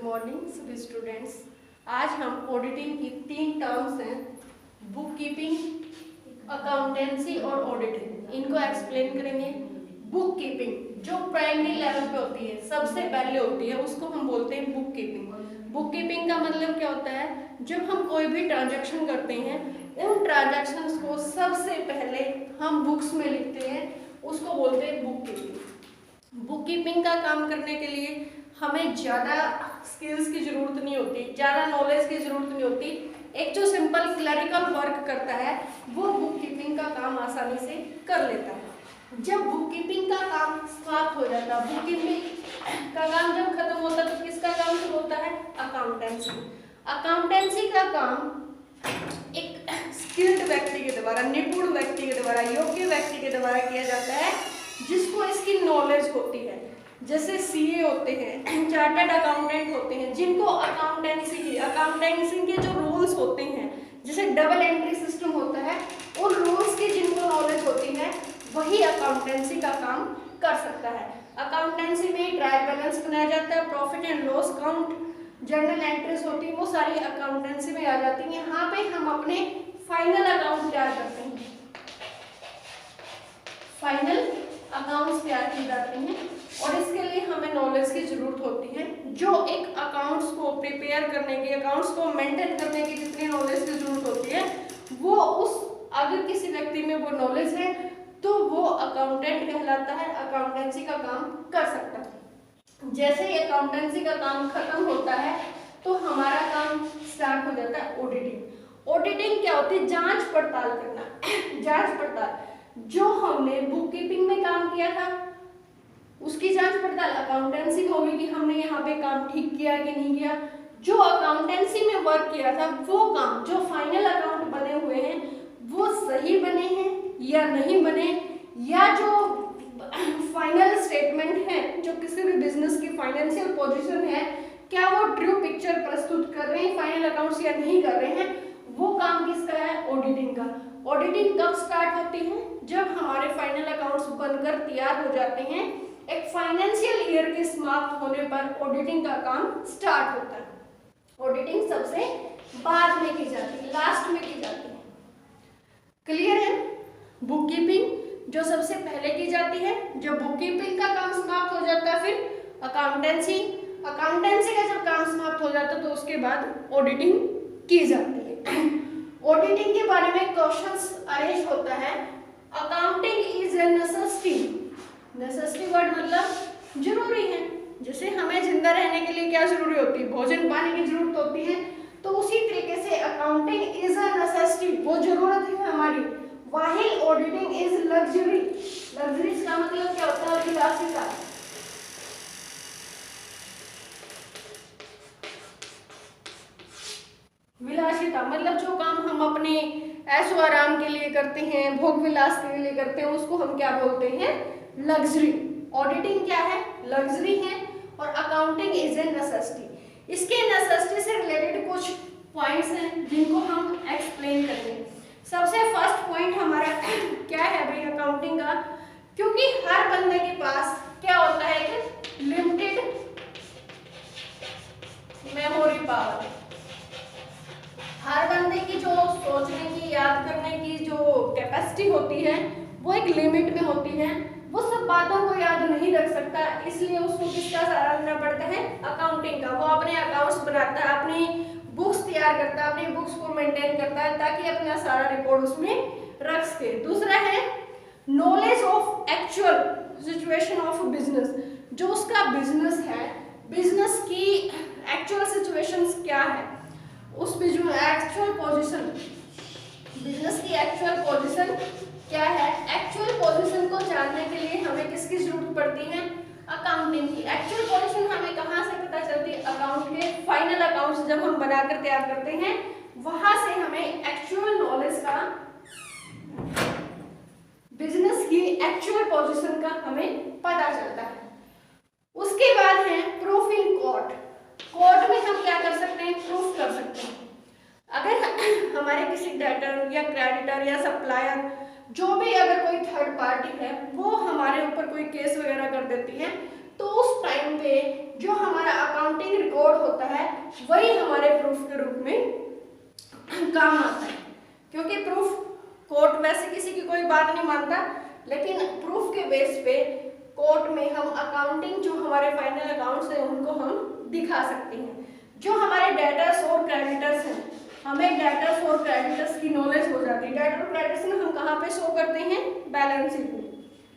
Good morning सभी students. आज हम ऑडिटिंग की 3 टर्म्स हैं, बुक कीपिंग, अकाउंटेंसी और ऑडिटिंग, इनको एक्सप्लेन करेंगे। बुक कीपिंग जो प्राइमरी लेवल पे होती है, सबसे पहले होती है, उसको हम बोलते हैं बुक कीपिंग। बुक कीपिंग का मतलब क्या होता है? जब हम कोई भी ट्रांजैक्शन करते हैं, उन ट्रांजैक्शंस को सबसे पहले हम बुक्स में लिखते हैं, उसको बोलते हैं बुक कीपिंग। बुक कीपिंग का काम करने के लिए हमें ज़्यादा स्किल्स की ज़रूरत नहीं होती, ज़्यादा नॉलेज की ज़रूरत नहीं होती। एक जो सिंपल क्लरिकल वर्क करता है वो बुक कीपिंग का काम आसानी से कर लेता है। जब बुक कीपिंग का काम समाप्त हो जाता है, बुक कीपिंग का काम जब खत्म होता है तो किसका काम शुरू होता है? अकाउंटेंसी। अकाउंटेंसी का काम एक स्किल्ड व्यक्ति के द्वारा, निपुण व्यक्ति के द्वारा, योग्य व्यक्ति के द्वारा किया जाता है, जिसको इसकी नॉलेज होती है। जैसे सीए होते हैं, चार्टर्ड अकाउंटेंट होते हैं, जिनको अकाउंटेंसी के जो रूल्स होते हैं, जैसे डबल एंट्री सिस्टम होता है, उन रूल्स की जिनको नॉलेज होती है, वही अकाउंटेंसी का काम कर सकता है। अकाउंटेंसी में ट्रायल बैलेंस बनाया जाता है, profit and loss count, journal entries होती है, वो सारी अकाउंटेंसी में आ जाती है। यहाँ पे हम अपने फाइनल अकाउंट तैयार करते हैं, फाइनल अकाउंट्स तैयार किए जाते हैं, और इसके लिए हमें नॉलेज की जरूरत होती है। जो एक अकाउंट्स को प्रिपेयर करने की, अकाउंट्स को मेंटेन करने की जितनी नॉलेज की जरूरत होती है, वो अगर किसी व्यक्ति में वो नॉलेज है तो वो अकाउंटेंट कहलाता है, अकाउंटेंसी का काम कर सकता है। जैसे ही अकाउंटेंसी का काम खत्म होता है तो हमारा काम स्टार्ट हो जाता है ऑडिटिंग। ऑडिटिंग क्या होती है? जांच पड़ताल करना। जांच पड़ताल, जो हमने बुक कीपिंग में काम किया था उसकी जांच पड़ताल अकाउंटेंसी में होगी कि हमने यहाँ पे काम ठीक किया कि नहीं किया। जो अकाउंटेंसी में वर्क किया था वो काम, जो फाइनल अकाउंट बने हुए हैं वो सही बने हैं या नहीं बने, या जो फाइनल स्टेटमेंट है, जो किसी भी बिजनेस की फाइनेंशियल पोजीशन है, क्या वो ट्रू पिक्चर प्रस्तुत कर रहे हैं फाइनल अकाउंट्स या नहीं कर रहे हैं, वो काम किसका है? ऑडिटिंग का। ऑडिटिंग कब स्टार्ट होती है? जब हमारे फाइनल अकाउंट्स बनकर तैयार हो जाते हैं। एक फाइनेंशियल ईयर के समाप्त होने पर ऑडिटिंग का काम स्टार्ट होता है। ऑडिटिंग सबसे बाद में की जाती है, लास्ट में की जाती है। क्लियर है? बुक कीपिंग जो सबसे पहले की जाती है, जब बुक कीपिंग का काम समाप्त हो जाता है, फिर अकाउंटेंसी का जब काम समाप्त हो जाता है तो उसके बाद ऑडिटिंग की जाती है। ऑडिटिंग के बारे में क्वेश्चंस अरेंज होता है। Accounting is a necessity. Necessity word मतलब जरूरी है। जैसे हमें जिंदा रहने के लिए क्या जरूरी होती है? भोजन पानी की जरूरत होती है, तो उसी तरीके से अकाउंटिंग इज अ नेसेसिटी, वो जरूरत है हमारी। While auditing is luxury. Luxury का मतलब क्या होता है? विलासिता। विलासिता मतलब जो काम हम अपने ऐशो आराम के लिए करते हैं, भोग विलास के लिए करते हैं, उसको हम क्या बोलते हैं? लग्जरी। ऑडिटिंग क्या है? लग्जरी है, और अकाउंटिंग इज ए नेसेसिटी। इसके नेसेसिटी से रिलेटेड कुछ पॉइंट्स हैं जिनको हम एक्सप्लेन करेंगे। सबसे फर्स्ट पॉइंट हमारा क्या है भाई अकाउंटिंग का? क्योंकि हर बंदे के पास क्या होता है कि लिमिटेड मेमोरी पावर। हर बंदे की जो सोचने की, याद करने की जो कैपेसिटी होती है वो एक लिमिट में होती है। वो सब बातों को याद नहीं रख सकता, इसलिए उसको किसका सहारा लेना पड़ता है? अकाउंटिंग का। वो अपने अकाउंट्स बनाता है, अपनी बुक्स तैयार करता है, अपनी बुक्स को मेंटेन करता है, ताकि अपना सारा रिकॉर्ड उसमें रख सके। दूसरा है knowledge of actual situation of business. जो उसका बिजनेस है, बिजनेस की एक्चुअल सिचुएशंस क्या है, उस एक्चुअल पोजीशन, बिजनेस की एक्चुअल पोजीशन क्या है, एक्चुअल पोजीशन को जानने के लिए हमें किसकी जरूरत पड़ती है? अकाउंटिंग की। एक्चुअल पोजीशन हमें कहाँ से पता चलती है? अकाउंट के फाइनल अकाउंट्स जब हम बनाकर तैयार करते हैं, वहां से हमें एक्चुअल नॉलेज का, बिजनेस की एक्चुअल पोजीशन का हमें पता चलता है। उसके बाद है प्रूफ इन कोर्ट। कोर्ट में हम क्या कर सकते हैं? प्रूफ कर सकते हैं। अगर हमारे किसी डेटर या क्रेडिटर या सप्लायर, जो भी अगर कोई थर्ड पार्टी है, वो हमारे ऊपर कोई केस वगैरह कर देती है, तो उस टाइम पे जो हमारा अकाउंटिंग रिकॉर्ड होता वही हमारे प्रूफ के रूप में काम आता है। क्योंकि प्रूफ कोर्ट वैसे किसी की कोई बात नहीं मानता, लेकिन प्रूफ के बेस पे कोर्ट में हम अकाउंटिंग जो हमारे फाइनल अकाउंट्स हैं उनको हम दिखा सकते हैं। जो हमारे डेटर्स और क्रेडिटर्स हैं, हमें डेटर्स और क्रेडिटर्स की नॉलेज हो जाती है। डेटर और क्रेडिटर्स में हम कहाँ पे शो करते हैं? बैलेंस शीट में,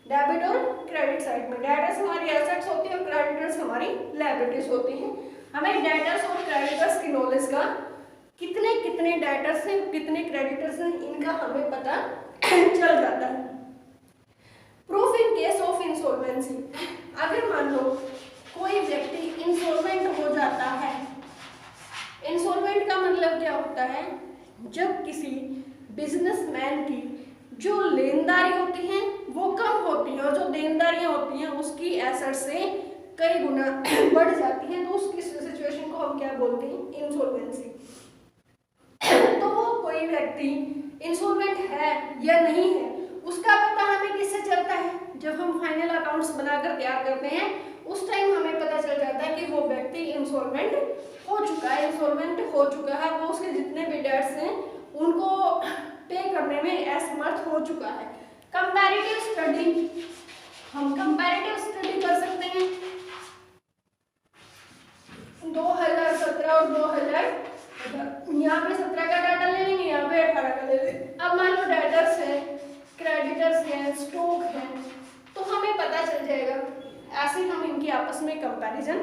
डेबिट और क्रेडिट साइड में। डेटर्स हमारी एसेट्स होती है और क्रेडिटर्स हमारी लायबिलिटीज होती हैं। हमें डेटर्स और क्रेडिटर्स की नॉलेज का कितने कितने डेटर्स हैं कितने क्रेडिटर्स हैं इनका हमें पता चल जाता है। Proof in case of insolvency, अगर मान लो कोई व्यक्ति इंसॉल्वेंट हो जाता है। इंसॉल्वेंट का मतलब क्या होता है? जब किसी बिजनेसमैन की जो लेनदारी होती है वो कम होती है और जो देनदारियां होती हैं उसकी एसेट से कई गुना बढ़ जाती हैं, तो उसकी सिचुएशन को हम क्या बोलते हैं? इंसॉल्वेंसी। तो वो कोई व्यक्ति इंसॉल्वेंट है या नहीं है उसका पता हमें किससे चलता है? जब हम फाइनल अकाउंट्स बनाकर तैयार करते हैं उस टाइम हमें पता चल जाता है कि वो व्यक्ति इंसॉल्वेंट हो चुका है, इंसॉल्वेंट हो चुका है, वो उसके जितने भी डेट्स हैं उनको पे करने में असमर्थ हो चुका है। कंपैरेटिव स्टडी, हम कंपैरेटिव स्टडी कर सकते हैं 2017 और 2000, यहाँ पे 17 का डाटा ले लेंगे, यहाँ पे 18 का ले लेंगे। अब मान लो डेटर्स है, क्रेडिटर्स हैं, स्टॉक है, तो हमें पता चल जाएगा। ऐसे हम इनकी आपस में कंपैरिजन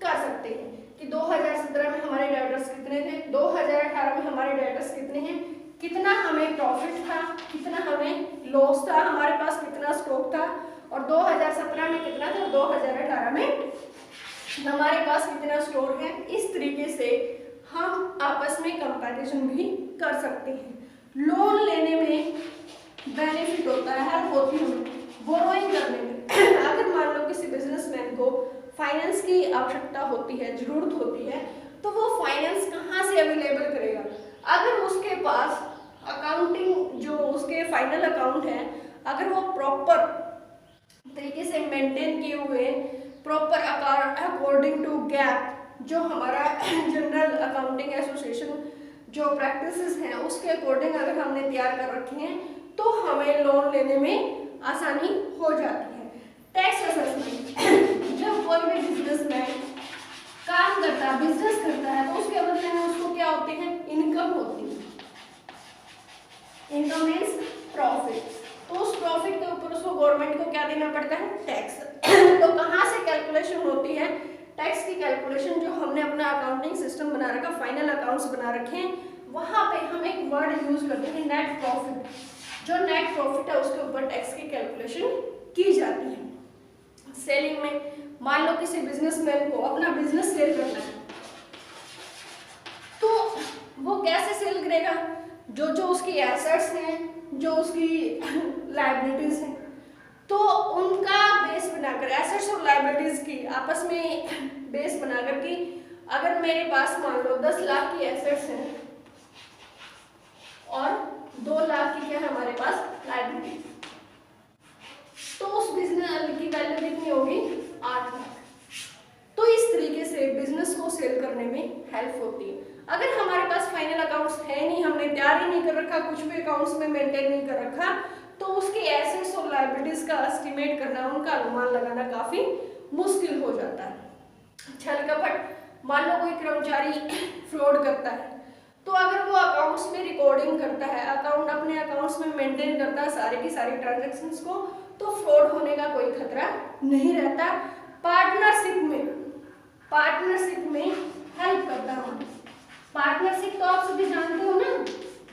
कर सकते हैं कि 2017 में हमारे डेटर्स कितने थे, 2018 में हमारे डेटर्स कितने हैं, कितना हमें प्रॉफिट था, कितना हमें लॉस था, हमारे पास कितना स्टॉक था, और 2017 में कितना था, 2018 में हमारे पास कितना स्टोर है। इस तरीके से हम आपस में कंपैरिजन भी कर सकते हैं। लोन लेने में बेनिफिट होता है, हेल्प होती है बोरोइंग करने में। अगर मान लो किसी बिजनेसमैन को फाइनेंस की आवश्यकता होती है, जरूरत होती है, तो वो फाइनेंस कहाँ से अवेलेबल करेगा? अगर उसके पास अकाउंटिंग जो उसके फाइनल अकाउंट है अगर वो प्रॉपर तरीके से मेंटेन किए हुए, प्रॉपर अकॉर्डिंग टू गैप जो हमारा जनरल अकाउंटिंग एसोसिएशन जो प्रैक्टिसेस हैं उसके अकॉर्डिंग अगर हमने तैयार कर रखी हैं तो हमें लोन लेने में आसानी हो जाती है। टैक्स असेसमेंट, जब कोई भी बिजनेसमैन काम करता है, बिजनेस करता है, तो उसके बदले में उसको क्या होती है? इनकम होती है। इनकम मीन्स प्रॉफिट, तो उस प्रॉफिट के ऊपर उसको गवर्नमेंट को क्या देना पड़ता है? टैक्स। तो कहाँ से कैलकुलेशन होती है? टैक्स की कैलकुलेशन जो हमने अपना अकाउंटिंग सिस्टम बना रखा, फाइनल अकाउंट्स बना रखे हैं, वहां पे हम एक वर्ड यूज करते हैं नेट प्रॉफिट। जो नेट प्रॉफिट है उसके ऊपर टैक्स की कैलकुलेशन की जाती है। सेलिंग में मान लो किसी बिजनेसमैन को अपना बिजनेस सेल करना है, तो वो कैसे सेल करेगा? जो जो उसकी एसेट्स हैं, जो उसकी लायबिलिटीज हैं, तो उनका बेस बनाकर, एसेट्स और लायबिलिटीज की आपस में बेस बनाकर कि अगर मेरे पास मान लो 10 लाख की एसेट्स हैं और 2 लाख की क्या है हमारे पास लायबिलिटी, तो उस बिजनेस की वैल्यू कितनी होगी? 8 लाख। तो इस तरीके से बिजनेस को सेल करने में हेल्प होती है। अगर हमारे पास फाइनल अकाउंट्स है नहीं, हमने तैयार ही नहीं कर रखा, कुछ भी अकाउंट्स में मेंटेन नहीं कर रखा, तो उसके एसेट्स और लायबिलिटीज का एस्टिमेट करना, उनका अनुमान लगाना काफी मुश्किल हो जाता है। छल कपट, मान लो कोई कर्मचारी फ्रॉड करता है, तो अगर वो अकाउंट्स में रिकॉर्डिंग करता है, अकाउंट अपने अकाउंट्स में मेंटेन करता है सारे की सारी ट्रांजैक्शंस को, तो फ्रॉड होने का कोई खतरा नहीं रहता। पार्टनरशिप में हेल्प करता है। पार्टनरशिप तो आप सभी जानते हो ना,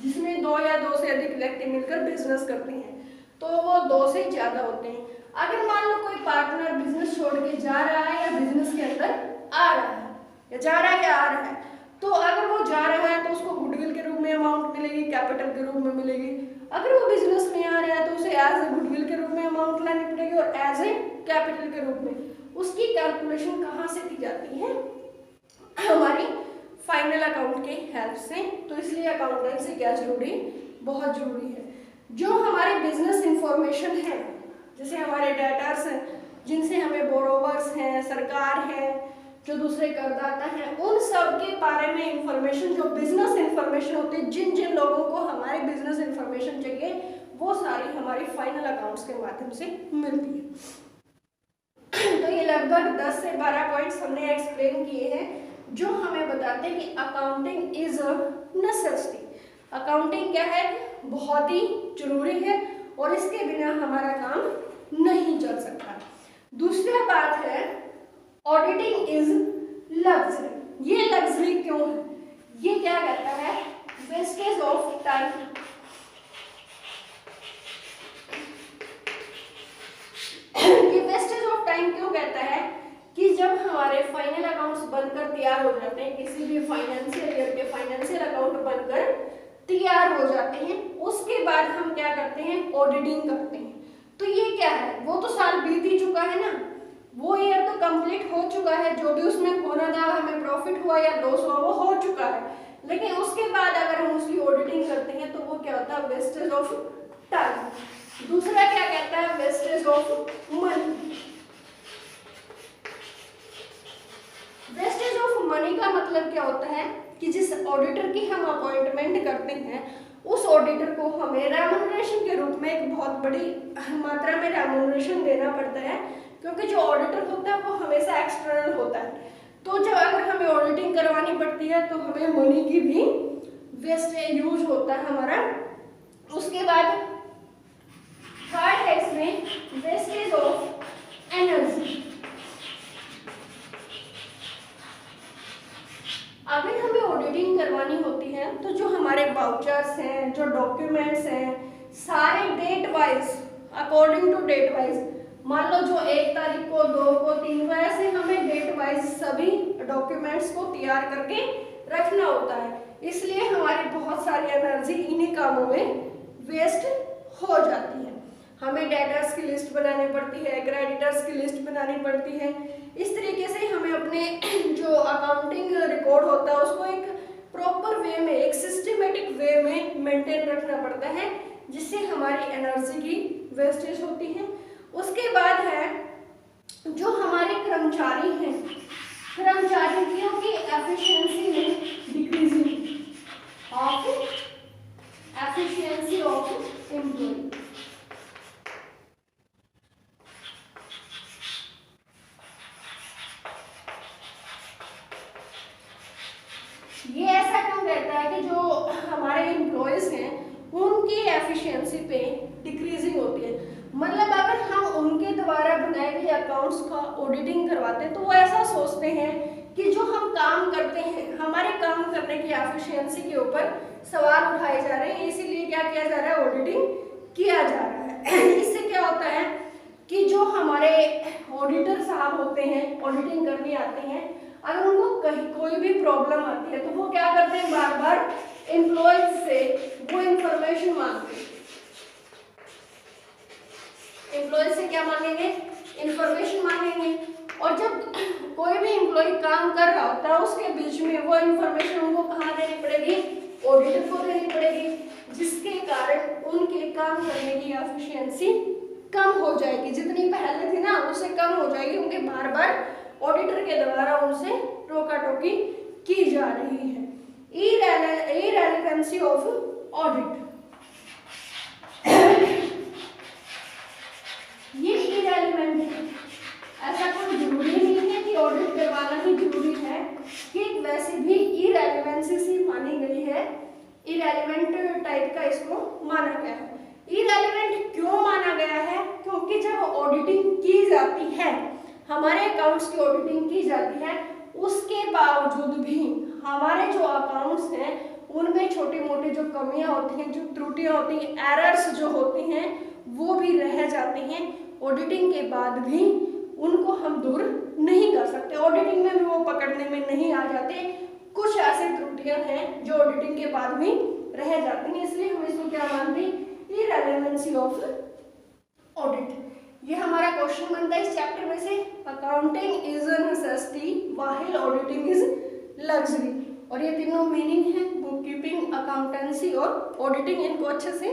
जिसमें 2 या 2 से अधिक व्यक्ति मिलकर बिजनेस करते हैं, तो वो 2 से ज्यादा होते हैं। अगर मान लो कोई पार्टनर बिजनेस छोड़ के जा रहा है या बिजनेस के अंदर आ रहा है, या जा रहा है या आ रहा है, तो अगर वो जा रहा है तो उसको गुडविल के रूप में अमाउंट मिलेगी, कैपिटल के रूप में मिलेगी। अगर वो बिजनेस में आ रहा है तो उसे एज ए गुडविल के रूप में अमाउंट लानी पड़ेगी और एज ए कैपिटल के रूप में। उसकी कैलकुलेशन कहाँ से की जाती है? हमारी फाइनल अकाउंट के हेल्प से। तो इसलिए अकाउंटेंसी क्या जरूरी? बहुत जरूरी है। जो हमारे बिजनेस इंफॉर्मेशन है, जैसे हमारे डेटर्स हैं जिनसे हमें बोरोवर्स हैं, सरकार है, जो दूसरे करदाता हैं, उन सब के बारे में इंफॉर्मेशन, जो बिजनेस इंफॉर्मेशन होती है, जिन जिन लोगों को हमारे बिजनेस इंफॉर्मेशन चाहिए, वो सारी हमारी फाइनल अकाउंट्स के माध्यम से मिलती है। तो ये लगभग 10 से 12 पॉइंट्स हमने एक्सप्लेन किए हैं जो हमें बताते हैं कि accounting is a necessity. Accounting क्या है, बहुत ही जरूरी है और इसके बिना हमारा काम नहीं चल सकता। दूसरी बात है ऑडिटिंग इज लग्जरी। ये लग्जरी क्यों है? ये क्या कहता है, वेस्टेज ऑफ टाइम। ये वेस्टेज ऑफ टाइम क्यों कहता है कि जब हमारे फाइनल अकाउंट्स बनकर तैयार हो जाते हैं, किसी भी फाइनेंशियल ईयर के फाइनेंशियल अकाउंट बनकर तैयार हो जाते हैं, उसके बाद हम क्या करते हैं, ऑडिटिंग करते हैं। तो ये क्या है, वो तो साल बीत ही चुका है ना, वो ईयर तो कंप्लीट हो चुका है, जो भी उसमें होना था, हमें प्रॉफिट हुआ या लॉस हुआ वो हो चुका है, लेकिन उसके बाद अगर हम उसकी ऑडिटिंग करते हैं तो वो क्या होता है, वेस्टेज ऑफ टाइम। दूसरा क्या कहता है, wastage of money. Wastage of money का मतलब क्या होता है कि जिस ऑडिटर की हम अपॉइंटमेंट करते हैं, उस ऑडिटर को हमें रेम्यूनरेशन के रूप में एक बहुत बड़ी मात्रा में रेम्यूनरेशन देना पड़ता है, क्योंकि जो ऑडिटर होता है वो हमेशा एक्सटर्नल होता है। तो जब अगर हमें ऑडिटिंग करवानी पड़ती है तो हमें मनी की भी वेस्टेज यूज होता है हमारा। उसके बाद थर्ड है इसमें वेस्टेज ऑफ एनर्जी। अगर हमें ऑडिटिंग करवानी होती है तो जो हमारे वाउचर्स हैं, जो डॉक्यूमेंट्स हैं, सारे date wise, according to date wise, मान लो जो 1 तारीख को, 2 को, 3 को, ऐसे हमें डेट वाइज सभी डॉक्यूमेंट्स को तैयार करके रखना होता है। इसलिए हमारी बहुत सारी एनर्जी इन्हीं कामों में वेस्ट हो जाती है। हमें डेटर्स की लिस्ट बनानी पड़ती है, क्रेडिटर्स की लिस्ट बनानी पड़ती है। इस तरीके से हमें अपने जो अकाउंटिंग रिकॉर्ड होता है उसको एक प्रॉपर वे में, एक सिस्टमेटिक वे में मेंटेन रखना पड़ता है, जिससे हमारी एनर्जी की वेस्टेज होती है। उसके बाद है जो हमारे कर्मचारी हैं, कर्मचारियों की एफिशिएंसी में decreasing of efficiency of employ. ये ऐसा क्यों कहता है कि जो हमारे एम्प्लॉयज हैं उनकी एफिशिएंसी पे डिक्रीजिंग होती है। मतलब अगर हम उनके द्वारा बनाए गए अकाउंट्स का ऑडिटिंग करवाते हैं तो वो ऐसा सोचते हैं कि जो हम काम करते हैं, हमारे काम करने की एफिशिएंसी के ऊपर सवाल उठाए जा रहे हैं, इसीलिए क्या किया जा रहा है, ऑडिटिंग किया जा रहा है। इससे क्या होता है कि जो हमारे ऑडिटर साहब होते हैं, ऑडिटिंग करने आते हैं, अगर उनको कहीं कोई भी प्रॉब्लम आती है तो वो क्या करते हैं, बार बार एम्प्लॉयज से वो इंफॉर्मेशन मांगते हैं। एम्प्लॉय से क्या मांगेंगे, इंफॉर्मेशन मांगेंगे। और जब कोई भी एम्प्लॉय काम कर रहा होता है उसके बीच में वो इंफॉर्मेशन उनको कहाँ देनी पड़ेगी, ऑडिटर को देनी पड़ेगी, जिसके कारण उनके काम करने की एफिशिएंसी कम हो जाएगी। जितनी पहले थी ना उससे कम हो जाएगी, क्योंकि बार बार ऑडिटर के द्वारा उनसे टोका टोकी की जा रही है। इररेलेवेंसी ऑफ ऑडिट। ये इररेलेवेंट है, ऐसा कोई जरूरी नहीं है कि ऑडिट करवाना ही जरूरी है, कि वैसे भी इररेलेवेंसी सी मानी गई है, इररेलेवेंट टाइप का इसको माना गया है। इररेलेवेंट क्यों माना गया है, क्योंकि जब ऑडिटिंग की जाती है, हमारे अकाउंट्स की ऑडिटिंग की जाती है, उसके बावजूद भी हमारे जो अकाउंट्स हैं उनमें छोटी मोटी जो कमियां होती हैं, जो त्रुटियां होती हैं, एरर्स जो होती हैं वो भी रह जाती हैं। ऑडिटिंग के बाद भी उनको हम दूर नहीं कर सकते, ऑडिटिंग में भी वो पकड़ने में नहीं आ जाते। कुछ ऐसे त्रुटियां हैं जो ऑडिटिंग के बाद भी रह जाती हैं, इसलिए हम इसको क्या मानते हैं, इररेलेवेंसी ऑफ ऑडिट। ये हमारा क्वेश्चन बनता है इस चैप्टर में से, accounting is a necessity while auditing is luxury. और ये तीनों मीनिंग है बुक कीपिंग, अकाउंटेंसी और ऑडिटिंग, इनको अच्छे से